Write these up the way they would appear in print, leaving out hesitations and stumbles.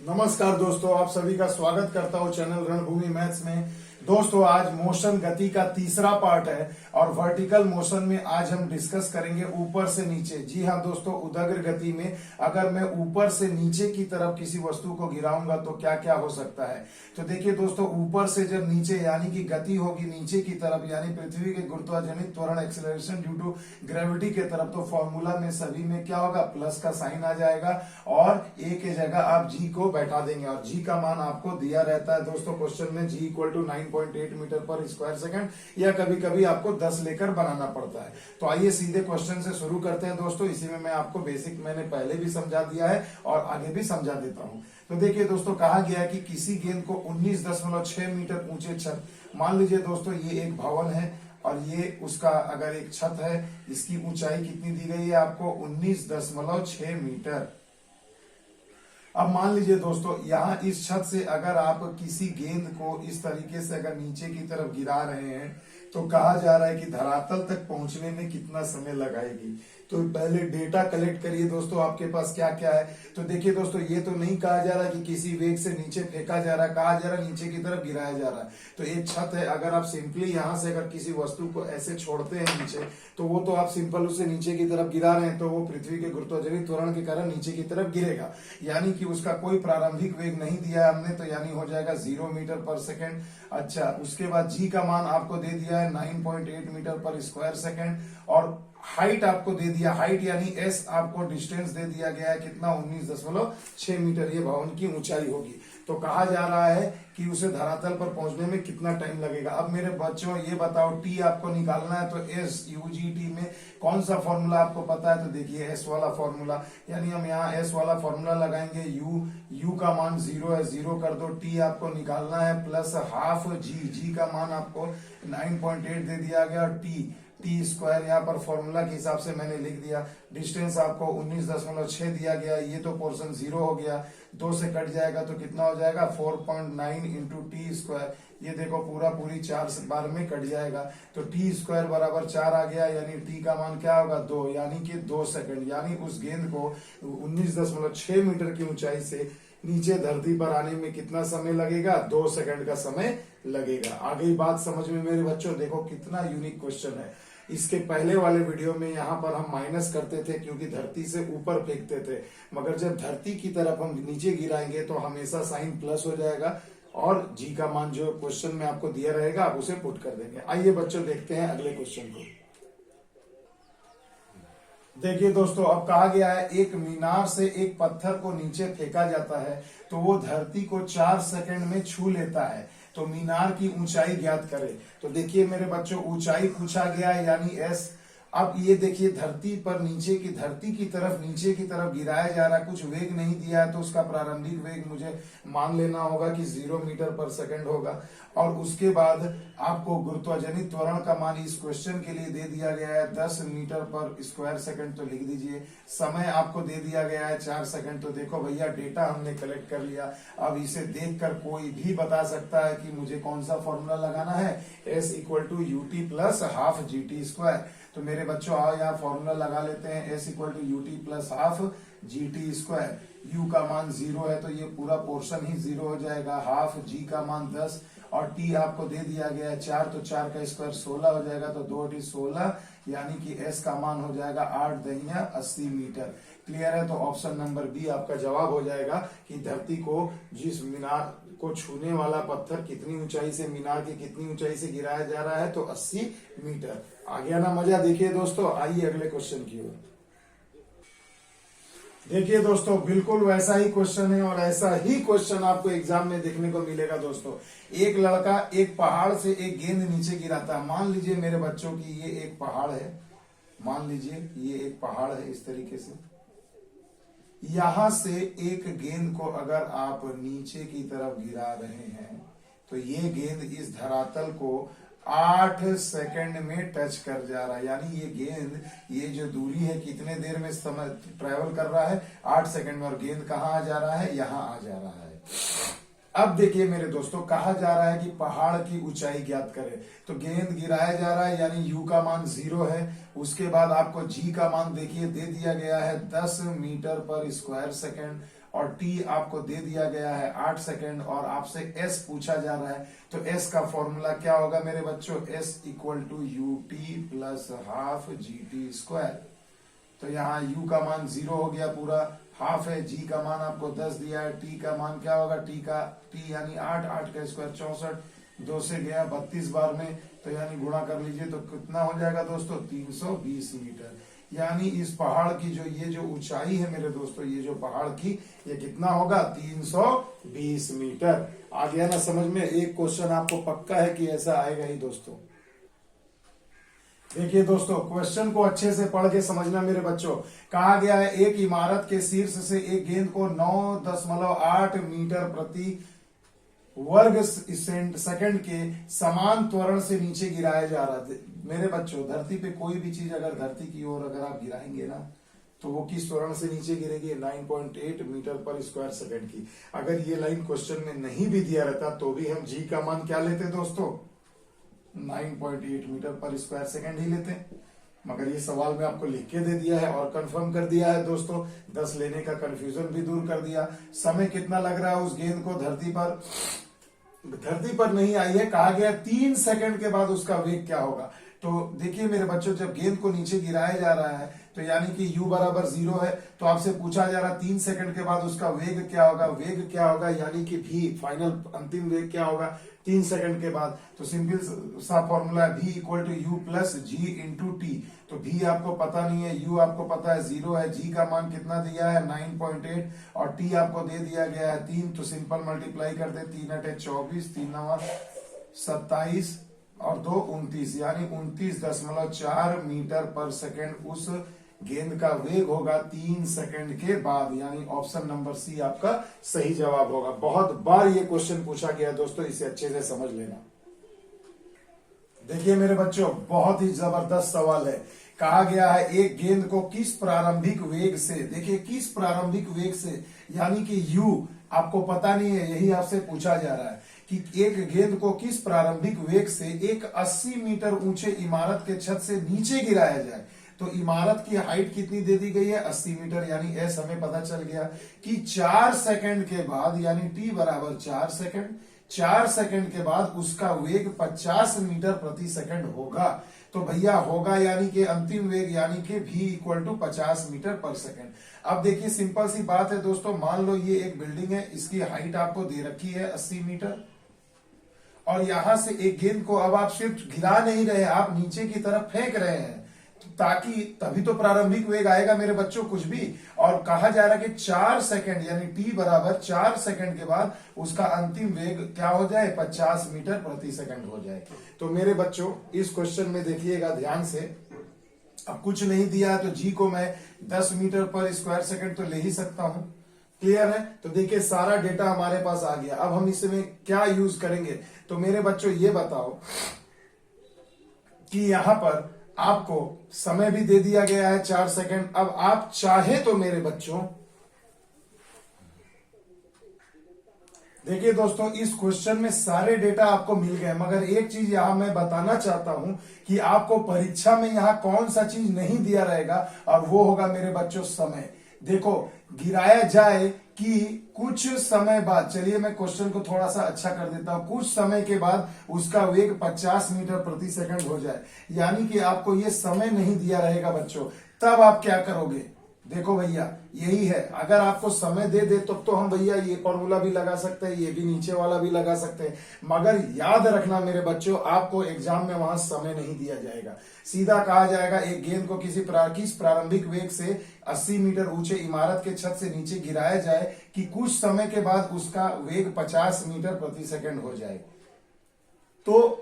नमस्कार दोस्तों, आप सभी का स्वागत करता हूं चैनल रणभूमि मैथ्स में। दोस्तों आज मोशन गति का तीसरा पार्ट है और वर्टिकल मोशन में आज हम डिस्कस करेंगे ऊपर से नीचे। जी हाँ दोस्तों, उदग्र गति में अगर मैं ऊपर से नीचे की तरफ किसी वस्तु को गिराऊंगा तो क्या क्या हो सकता है। तो देखिए दोस्तों, ऊपर से जब नीचे यानी कि गति होगी नीचे की तरफ यानी पृथ्वी के गुरुत्वाजनित त्वरण एक्सेलरेशन ड्यू टू ग्रेविटी के तरफ, तो फॉर्मूला में सभी में क्या होगा, प्लस का साइन आ जाएगा और ए के जगह आप जी को बैठा देंगे और जी का मान आपको दिया रहता है दोस्तों क्वेश्चन में, जी इक्वल टू 9.8 मीटर पर स्क्वायर सेकंड, या कभी कभी आपको 10 लेकर बनाना पड़ता है। तो आइए सीधे क्वेश्चन से शुरू करते हैं दोस्तों। इसी में मैं आपको बेसिक मैंने पहले भी समझा दिया है और आगे भी समझा देता हूं। तो देखिए दोस्तों, कहा गया है कि किसी गेंद को 19.6 मीटर ऊंचे छत, मान लीजिए दोस्तों ये एक भवन है और ये उसका अगर एक छत है, इसकी ऊंचाई कितनी दी गई है आपको, 19.6 मीटर। अब मान लीजिए दोस्तों, यहाँ इस छत से अगर आप किसी गेंद को इस तरीके से अगर नीचे की तरफ गिरा रहे हैं तो कहा जा रहा है कि धरातल तक पहुंचने में कितना समय लगाएगी। तो पहले डेटा कलेक्ट करिए दोस्तों, आपके पास क्या क्या है। तो देखिए दोस्तों, ये तो नहीं कहा जा रहा कि किसी वेग से नीचे फेंका जा रहा है, कहा जा रहा है नीचे की तरफ गिराया जा रहा है। तो एक छत है, अगर आप सिंपली यहाँ से अगर किसी वस्तु को ऐसे छोड़ते हैं नीचे, तो वो तो आप सिंपल उसे नीचे की तरफ गिरा रहे हैं, तो वो पृथ्वी के गुरुत्वाकर्षण त्वरण के कारण नीचे की तरफ गिरेगा, यानी कि उसका कोई प्रारंभिक वेग नहीं दिया है हमने, तो यानी हो जाएगा 0 मीटर पर सेकेंड। अच्छा, उसके बाद जी का मान आपको दे दिया है 9.8 मीटर पर स्क्वायर सेकेंड और हाइट आपको दे दिया, हाइट यानी एस आपको डिस्टेंस दे दिया गया है कितना, 19.6 मीटर ये भवन की ऊंचाई होगी। तो कहा जा रहा है कि उसे धरातल पर पहुंचने में कितना टाइम लगेगा। अब मेरे बच्चों ये बताओ, टी आपको निकालना है तो एस यूजीटी में कौन सा फॉर्मूला आपको पता है, तो देखिए एस वाला फॉर्मूला, यानी हम यहाँ एस वाला फॉर्मूला लगाएंगे। यू का मान 0 है, 0 कर दो। टी आपको निकालना है प्लस हाफ जी का मान आपको 9.8 दे दिया गया और टी स्क्वायर यहाँ पर फॉर्मूला के हिसाब से मैंने लिख दिया। डिस्टेंस आपको 19.6 दिया गया, ये तो पोर्शन 0 हो गया, 2 से कट जाएगा तो कितना हो जाएगा 4.9 इंटू टी स्क्वायर, ये देखो पूरी 4 बार में कट जाएगा, तो टी स्क्वायर बराबर 4 आ गया, यानी टी का मान क्या होगा 2, यानी कि 2 सेकंड। यानी उस गेंद को 19.6 मीटर की ऊंचाई से नीचे धरती पर आने में कितना समय लगेगा, 2 सेकंड का समय लगेगा। आ गई बात समझ में मेरे बच्चों। देखो कितना यूनिक क्वेश्चन है। इसके पहले वाले वीडियो में यहाँ पर हम माइनस करते थे क्योंकि धरती से ऊपर फेंकते थे, मगर जब धरती की तरफ हम नीचे गिराएंगे तो हमेशा साइन प्लस हो जाएगा और जी का मान जो क्वेश्चन में आपको दिया रहेगा आप उसे पुट कर देंगे। आइए बच्चों देखते हैं अगले क्वेश्चन को। देखिए दोस्तों, अब कहा गया है एक मीनार से एक पत्थर को नीचे फेंका जाता है तो वो धरती को 4 सेकंड में छू लेता है, तो मीनार की ऊंचाई ज्ञात करें। तो देखिए मेरे बच्चों, ऊंचाई पूछा गया है यानी एस। अब ये देखिए धरती पर धरती की तरफ नीचे की तरफ गिराया जा रहा है, कुछ वेग नहीं दिया है तो उसका प्रारंभिक वेग मुझे मान लेना होगा कि 0 मीटर पर सेकंड होगा और उसके बाद आपको गुरुत्वाजनित त्वरण का मान इस क्वेश्चन के लिए दे दिया गया है 10 मीटर पर स्क्वायर सेकंड, तो लिख दीजिए। समय आपको दे दिया गया है 4 सेकंड। तो देखो भैया, डेटा हमने कलेक्ट कर लिया। अब इसे देखकर कोई भी बता सकता है कि मुझे कौन सा फॉर्मूला लगाना है, s equal to u t plus half g t square. तो मेरे बच्चों आओ यहाँ फॉर्मूला लगा लेते हैं, s equal to u t plus half g t square. U का मान 0 है तो ये पूरा पोर्शन ही 0 हो जाएगा, हाफ जी का मान 10 और टी आपको दे दिया गया है 4, तो 4 का स्क्वायर 16 हो जाएगा, तो 2 टी 16, यानी कि एस का मान हो जाएगा 8 दहिया 80 मीटर। क्लियर है, तो ऑप्शन नंबर बी आपका जवाब हो जाएगा कि धरती को जिस मीनार को छूने वाला पत्थर कितनी ऊंचाई से, मीनार की कितनी ऊंचाई से गिराया जा रहा है, तो 80 मीटर। आ गया ना मजा। देखिए दोस्तों, आइए अगले क्वेश्चन की ओर। देखिए दोस्तों, बिल्कुल वैसा ही क्वेश्चन है और ऐसा ही क्वेश्चन आपको एग्जाम में देखने को मिलेगा दोस्तों। एक लड़का एक पहाड़ से एक गेंद नीचे गिराता है। मान लीजिए मेरे बच्चों की ये एक पहाड़ है, मान लीजिए ये एक पहाड़ है इस तरीके से, यहां से एक गेंद को अगर आप नीचे की तरफ गिरा रहे हैं तो ये गेंद इस धरातल को 8 सेकंड में टच कर जा रहा है, यानी ये गेंद, ये जो दूरी है कितने देर में समय ट्रेवल कर रहा है, 8 सेकंड में। और गेंद कहाँ आ जा रहा है, यहाँ आ जा रहा है। अब देखिए मेरे दोस्तों, कहा जा रहा है कि पहाड़ की ऊंचाई ज्ञात करें। तो गेंद गिराया जा रहा है यानी यू का मान 0 है। उसके बाद आपको जी का मान देखिए दे दिया गया है 10 मीटर पर स्क्वायर सेकंड और टी आपको दे दिया गया है 8 सेकेंड और आपसे एस पूछा जा रहा है। तो एस का फॉर्मूला क्या होगा मेरे बच्चों, s equal to u t plus half g t square. तो यहाँ u का मान 0 हो गया पूरा, हाफ है, g का मान आपको 10 दिया है, t का मान क्या होगा, t यानी 8, 8 का स्क्वायर 64, 2 से गया 32 बार में, तो यानी गुणा कर लीजिए तो कितना हो जाएगा दोस्तों, 320 मीटर। यानी इस पहाड़ की ये जो ऊंचाई है मेरे दोस्तों, ये जो पहाड़ की, ये कितना होगा, 320 मीटर। आ गया ना समझ में। एक क्वेश्चन आपको पक्का है कि ऐसा आएगा ही दोस्तों। देखिए दोस्तों, क्वेश्चन को अच्छे से पढ़ के समझना मेरे बच्चों। कहा गया है एक इमारत के शीर्ष से एक गेंद को 9.8 मीटर प्रति वर्ग सेकंड के समान त्वरण से नीचे गिराया जा रहा है। मेरे बच्चों, धरती पे कोई भी चीज अगर धरती की ओर अगर आप गिराएंगे ना, तो वो किस त्वरण से नीचे गिरेगी, 9.8 मीटर पर स्क्वायर सेकंड की। अगर ये लाइन क्वेश्चन में नहीं भी दिया रहता तो भी हम जी का मान क्या लेते दोस्तों, 9.8 मीटर पर स्क्वायर सेकंड ही लेते हैं। मगर ये सवाल में आपको लिख के दे दिया है और कंफर्म कर दिया है दोस्तों, 10 लेने का कंफ्यूजन भी दूर कर दिया। समय कितना लग रहा है उस गेंद को धरती पर नहीं आई है, कहा गया 3 सेकंड के बाद उसका वेग क्या होगा। तो देखिए मेरे बच्चों, जब गेंद को नीचे गिराया जा रहा है तो यानी कि u बराबर 0 है, तो आपसे पूछा जा रहा है 3 सेकंड के बाद उसका वेग क्या होगा। वेग क्या होगा यानी कि v, फाइनल अंतिम वेग क्या होगा 3 सेकंड के बाद। तो सिंपल सा फॉर्मूला है v equal to u plus g into t. तो v आपको पता नहीं है, u आपको पता है 0 है, g का मान कितना दिया है 9.8 और t आपको दे दिया गया है 3। तो सिंपल मल्टीप्लाई कर दे, 3 अटे 24, 3 नवा 27 और 2 29, यानी 29.4 मीटर पर सेकंड उस गेंद का वेग होगा 3 सेकंड के बाद। यानी ऑप्शन नंबर सी आपका सही जवाब होगा। बहुत बार ये क्वेश्चन पूछा गया दोस्तों, इसे अच्छे से समझ लेना। देखिए मेरे बच्चों, बहुत ही जबरदस्त सवाल है। कहा गया है एक गेंद को किस प्रारंभिक वेग से, देखिए किस प्रारंभिक वेग से, यानी कि u आपको पता नहीं है, यही आपसे पूछा जा रहा है कि एक गेंद को किस प्रारंभिक वेग से एक 80 मीटर ऊंचे इमारत के छत से नीचे गिराया जाए। तो इमारत की हाइट कितनी दे दी गई है, 80 मीटर, यानी एस हमें पता चल गया कि 4 सेकंड के बाद, यानी टी बराबर 4 सेकंड, 4 सेकंड के बाद उसका वेग 50 मीटर प्रति सेकंड होगा। तो भैया होगा यानी कि अंतिम वेग यानी कि v इक्वल टू 50 मीटर पर सेकंड। अब देखिए सिंपल सी बात है दोस्तों, मान लो ये एक बिल्डिंग है, इसकी हाइट आपको दे रखी है 80 मीटर और यहां से एक गेंद को अब आप सिर्फ गिरा नहीं रहे, आप नीचे की तरफ फेंक रहे हैं, ताकि तभी तो प्रारंभिक वेग आएगा मेरे बच्चों कुछ भी। और कहा जा रहा है कि 4 सेकंड यानी t बराबर 4 सेकंड के बाद उसका अंतिम वेग क्या हो जाए, 50 मीटर प्रति सेकंड हो जाए। तो मेरे बच्चों इस क्वेश्चन में देखिएगा ध्यान से, अब कुछ नहीं दिया है तो जी को मैं 10 मीटर पर स्क्वायर सेकंड तो ले ही सकता हूं। क्लियर है। तो देखिए सारा डेटा हमारे पास आ गया। अब हम इसमें क्या यूज करेंगे, तो मेरे बच्चों ये बताओ कि यहां पर आपको समय भी दे दिया गया है 4 सेकंड। अब आप चाहे तो मेरे बच्चों देखिए दोस्तों, इस क्वेश्चन में सारे डेटा आपको मिल गए, मगर एक चीज यहां मैं बताना चाहता हूं कि आपको परीक्षा में यहां कौन सा चीज नहीं दिया रहेगा, और वो होगा मेरे बच्चों समय। देखो गिराया जाए कि कुछ समय बाद, चलिए मैं क्वेश्चन को थोड़ा सा अच्छा कर देता हूं, कुछ समय के बाद उसका वेग 50 मीटर प्रति सेकंड हो जाए, यानी कि आपको ये समय नहीं दिया रहेगा बच्चों। तब आप क्या करोगे, देखो भैया यही है, अगर आपको समय दे दे तो हम भैया ये फॉर्मूला भी लगा सकते हैं, ये भी नीचे वाला भी लगा सकते हैं, मगर याद रखना मेरे बच्चों, आपको एग्जाम में वहां समय नहीं दिया जाएगा। सीधा कहा जाएगा एक गेंद को किस प्रारंभिक वेग से 80 मीटर ऊंचे इमारत के छत से नीचे गिराया जाए कि कुछ समय के बाद उसका वेग 50 मीटर प्रति सेकंड हो जाए। तो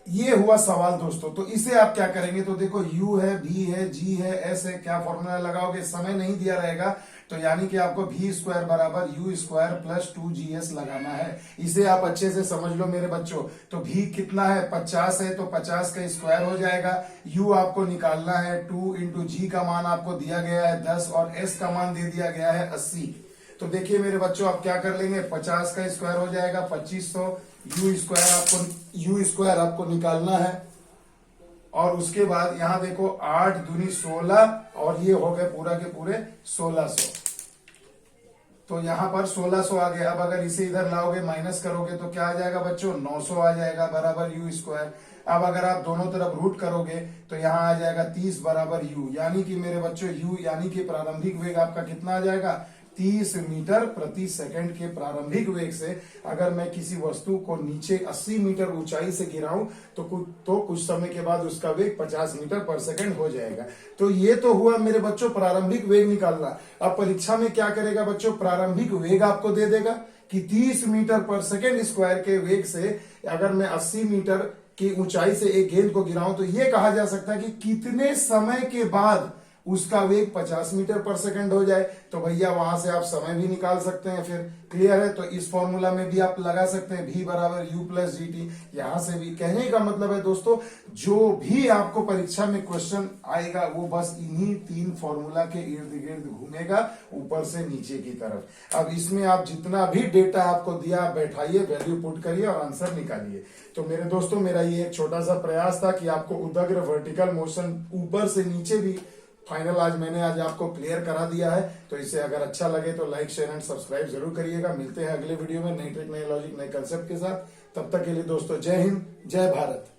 ये हुआ सवाल दोस्तों। तो इसे आप क्या करेंगे, तो देखो u है, v है, g है, s है, क्या फॉर्मूला लगाओगे, समय नहीं दिया रहेगा तो यानी कि आपको v स्क्वायर बराबर u स्क्वायर प्लस 2gs लगाना है। इसे आप अच्छे से समझ लो मेरे बच्चों। तो v कितना है, 50 है, तो 50 का स्क्वायर हो जाएगा। u आपको निकालना है, 2 इंटू जी का मान आपको दिया गया है 10 और s का मान दे दिया गया है 80। तो देखिए मेरे बच्चों आप क्या कर लेंगे, 50 का स्क्वायर हो जाएगा 2500, यू स्क्वायर आपको निकालना है, और उसके बाद यहां देखो 8 दूनी 16 और ये हो गए पूरा के पूरे 1600। तो यहाँ पर 1600 आ गया। अब अगर इसे इधर लाओगे माइनस करोगे तो क्या आ जाएगा बच्चों, 900 आ जाएगा बराबर यू स्क्वायर। अब अगर आप दोनों तरफ रूट करोगे तो यहाँ आ जाएगा 30 बराबर यू, यानी कि मेरे बच्चों यू यानी कि प्रारंभिक वेग आपका कितना आ जाएगा, 30 मीटर प्रति सेकंड के प्रारंभिक वेग से अगर मैं किसी वस्तु को नीचे 80 मीटर ऊंचाई से गिराऊं तो कुछ समय के बाद उसका वेग 50 मीटर पर सेकंड हो जाएगा। तो ये तो हुआ मेरे बच्चों प्रारंभिक वेग निकालना। अब परीक्षा में क्या करेगा बच्चों, प्रारंभिक वेग आपको दे देगा कि 30 मीटर पर सेकंड स्क्वायर के वेग से अगर मैं 80 मीटर की ऊंचाई से एक गेंद को गिराऊं तो यह कहा जा सकता है कि कितने समय के बाद उसका वेग 50 मीटर पर सेकंड हो जाए। तो भैया वहां से आप समय भी निकाल सकते हैं। फिर क्लियर है, तो इस फॉर्मूला में भी आप लगा सकते हैं v बराबर u प्लस जी टी। यहां से भी कहने का मतलब है दोस्तों, जो भी आपको परीक्षा में क्वेश्चन आएगा वो बस इन्हीं 3 फॉर्मूला के इर्द गिर्द घूमेगा, ऊपर से नीचे की तरफ। अब इसमें आप जितना भी डेटा आपको दिया आप बैठाइए, वैल्यू पुट करिए और आंसर निकालिए। तो मेरे दोस्तों मेरा ये एक छोटा सा प्रयास था कि आपको उदग्र वर्टिकल मोशन ऊपर से नीचे भी फाइनल आज आपको क्लियर करा दिया है। तो इसे अगर अच्छा लगे तो लाइक शेयर एंड सब्सक्राइब जरूर करिएगा। मिलते हैं अगले वीडियो में नई ट्रिक नए लॉजिक नए कंसेप्ट के साथ। तब तक के लिए दोस्तों जय हिंद जय भारत।